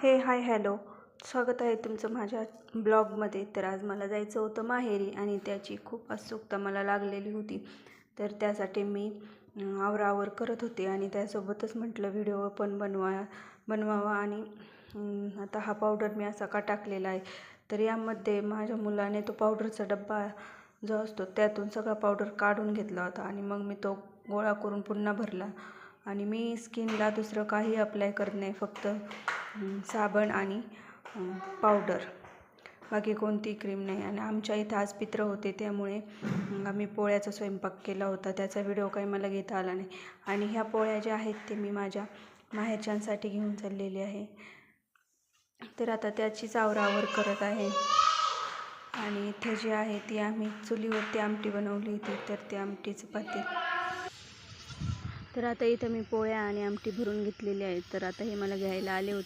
Hi hello. स्वागत आहे तुमचं माझ्या ब्लॉगमध्ये. तर आज मला जायचं होतं माहेरी आणि त्याची खूप उत्सुकता मला लागलेली होती. तर त्यासाठी मी आवराआवर करत होते आणि त्यासोबतच म्हटलं व्हिडिओ पण बनवावा. आणि आता हा पावडर मी असा का टाकलेला आहे, तर यामध्ये माझ्या मुलाने तो पावडरचा डब्बा जो असतो त्यातून सगळा पावडर काढून घेतला होता आणि मग मी तो गोळा करून पुन्हा भरला. आणि मी स्किनला दुसरं काही अप्लाय करत नाही, फक्त साबण आणि पावडर, बाकी कोणती क्रीम नाही. आणि आमच्या इथं आज पित्र होते, त्यामुळे आम्ही पोळ्याचा स्वयंपाक केला होता. त्याचा व्हिडिओ काही मला घेता आला नाही. आणि ह्या पोळ्या ज्या आहेत ते मी माझ्या माहेरच्यांसाठी घेऊन चाललेली आहे. तर आता त्याचीच आवराआवर करत आहे. आणि इथे जी आहे ती आम्ही चुलीवरती आमटी बनवली होती, तर ती आमटी चपाती. तर आता इथं मी पोळ्या आणि आमटी भरून घेतलेली आहे. तर आता हे मला घ्यायला आले होते